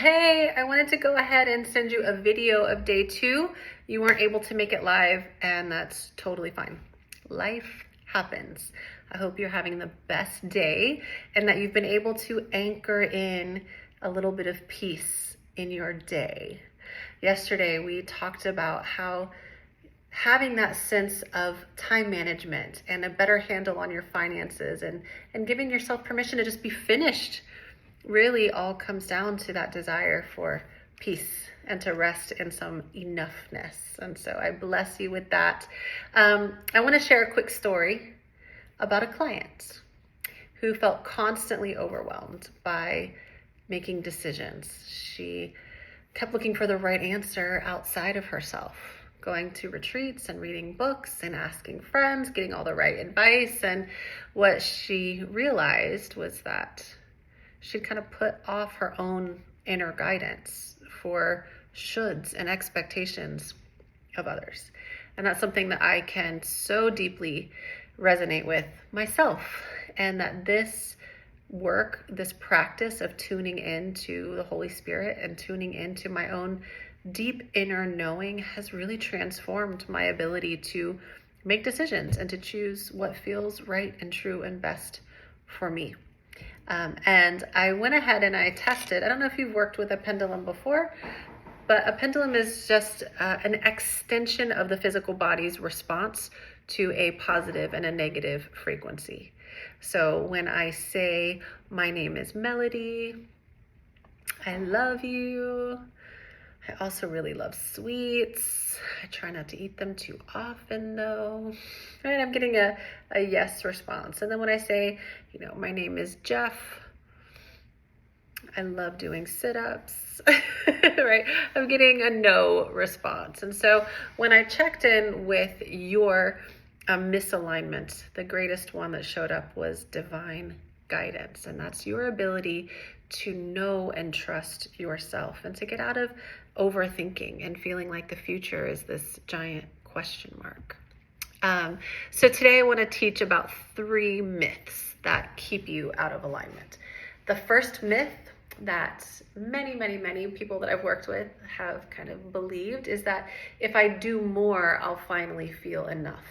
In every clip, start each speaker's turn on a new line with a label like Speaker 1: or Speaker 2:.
Speaker 1: Hey, I wanted to go ahead and send you a video of day 2. You weren't able to make it live, and that's totally fine. Life happens. I hope you're having the best day and that you've been able to anchor in a little bit of peace in your day. Yesterday, we talked about how having that sense of time management and a better handle on your finances and giving yourself permission to just be finished really all comes down to that desire for peace and to rest in some enoughness. And so I bless you with that. I want to share a quick story about a client who felt constantly overwhelmed by making decisions. She kept looking for the right answer outside of herself, going to retreats and reading books and asking friends, getting all the right advice. And what she realized was that she'd kind of put off her own inner guidance for shoulds and expectations of others. And that's something that I can so deeply resonate with myself. And that this work, this practice of tuning into the Holy Spirit and tuning into my own deep inner knowing has really transformed my ability to make decisions and to choose what feels right and true and best for me. And I went ahead and I tested. I don't know if you've worked with a pendulum before, but a pendulum is just an extension of the physical body's response to a positive and a negative frequency. So when I say, my name is Melody, I love you, I also really love sweets. I try not to eat them too often though. Right, I'm getting a yes response. And then when I say, my name is Jeff, I love doing sit-ups, right? I'm getting a no response. And so when I checked in with your misalignment, the greatest one that showed up was divine guidance. And that's your ability to know and trust yourself and to get out of overthinking and feeling like the future is this giant question mark. So today I want to teach about 3 myths that keep you out of alignment. The first myth that many people that I've worked with have kind of believed is that if I do more, I'll finally feel enough.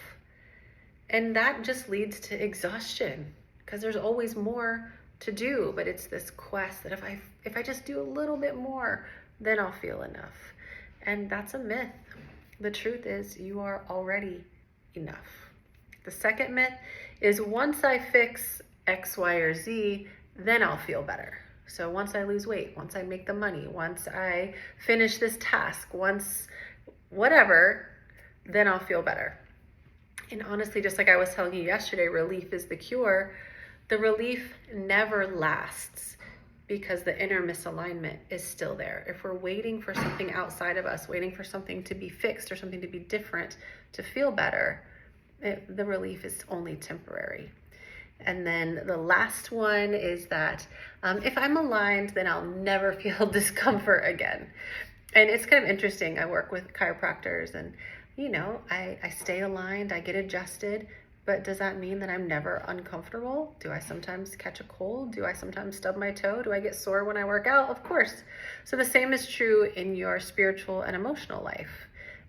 Speaker 1: And that just leads to exhaustion because there's always more to do, but it's this quest that if I just do a little bit more, then I'll feel enough. And that's a myth. The truth is you are already enough. The second myth is once I fix X, Y, or Z, then I'll feel better. So once I lose weight, once I make the money, once I finish this task, once whatever, then I'll feel better. And honestly, just like I was telling you yesterday, relief is the cure. The relief never lasts because the inner misalignment is still there. If we're waiting for something outside of us, waiting for something to be fixed or something to be different to feel better, the relief is only temporary. And then the last one is that if I'm aligned, then I'll never feel discomfort again. And it's kind of interesting. I work with chiropractors and, I stay aligned, I get adjusted, but does that mean that I'm never uncomfortable? Do I sometimes catch a cold? Do I sometimes stub my toe? Do I get sore when I work out? Of course. So the same is true in your spiritual and emotional life.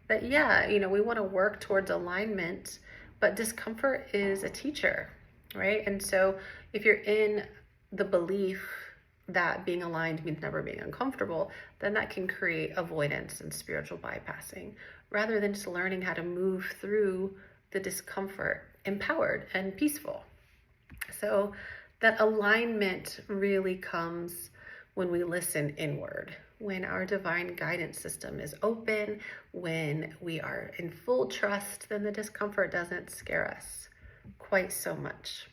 Speaker 1: That we want to work towards alignment, but discomfort is a teacher, right? And so if you're in the belief that being aligned means never being uncomfortable, then that can create avoidance and spiritual bypassing, rather than just learning how to move through the discomfort empowered and peaceful. So that alignment really comes when we listen inward, when our divine guidance system is open, when we are in full trust, then the discomfort doesn't scare us quite so much.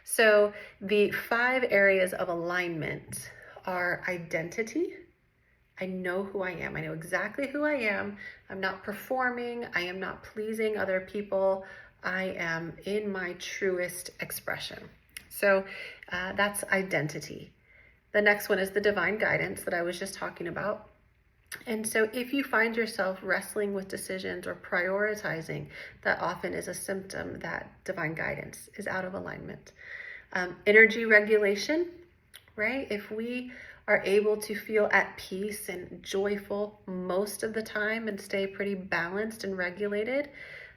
Speaker 1: So the 5 areas of alignment are identity. I know who I am. I know exactly who I am. I'm not performing. I am not pleasing other people. I am in my truest expression. So that's identity. The next one is the divine guidance that I was just talking about. And so if you find yourself wrestling with decisions or prioritizing, that often is a symptom that divine guidance is out of alignment. Energy regulation, right? If we are able to feel at peace and joyful most of the time and stay pretty balanced and regulated,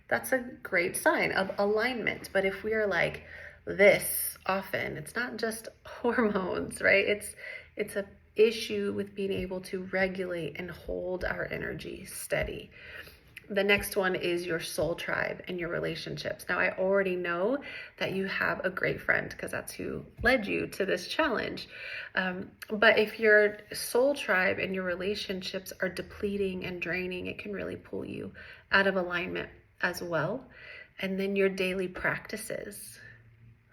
Speaker 1: that's a great sign of alignment. But if we are like this often, it's not just hormones, right? It's a issue with being able to regulate and hold our energy steady. The next one is your soul tribe and your relationships. Now, I already know that you have a great friend because that's who led you to this challenge. But if your soul tribe and your relationships are depleting and draining, it can really pull you out of alignment as well. And then your daily practices,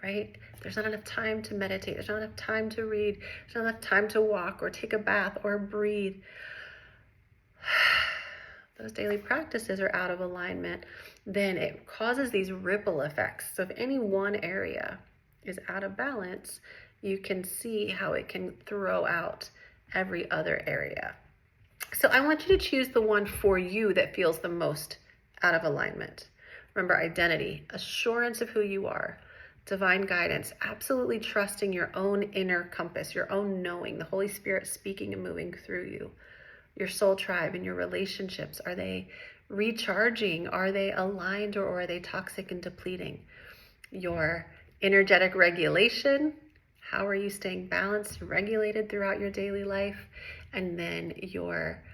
Speaker 1: right? There's not enough time to meditate. There's not enough time to read. There's not enough time to walk or take a bath or breathe. Those daily practices are out of alignment, then it causes these ripple effects. So if any one area is out of balance, you can see how it can throw out every other area. So I want you to choose the one for you that feels the most out of alignment. Remember, identity, assurance of who you are, divine guidance, absolutely trusting your own inner compass, your own knowing, the Holy Spirit speaking and moving through you. Your soul tribe and your relationships, are they recharging? Are they aligned, or are they toxic and depleting? Your energetic regulation, how are you staying balanced, regulated throughout your daily life? And then your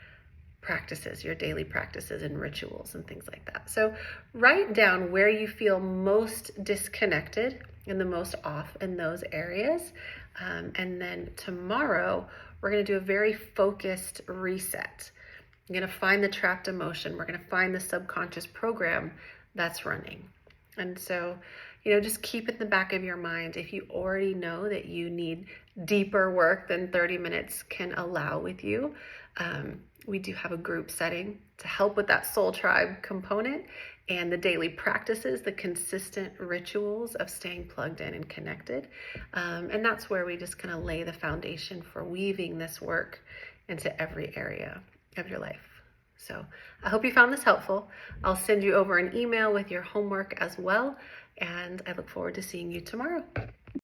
Speaker 1: practices, your daily practices and rituals and things like that. So write down where you feel most disconnected and the most off in those areas. And then tomorrow, we're going to do a very focused reset. You're going to find the trapped emotion. We're going to find the subconscious program that's running. And so, just keep it in the back of your mind. If you already know that you need deeper work than 30 minutes can allow with you, we do have a group setting to help with that soul tribe component and the daily practices, the consistent rituals of staying plugged in and connected. And that's where we just kind of lay the foundation for weaving this work into every area of your life. So I hope you found this helpful. I'll send you over an email with your homework as well. And I look forward to seeing you tomorrow.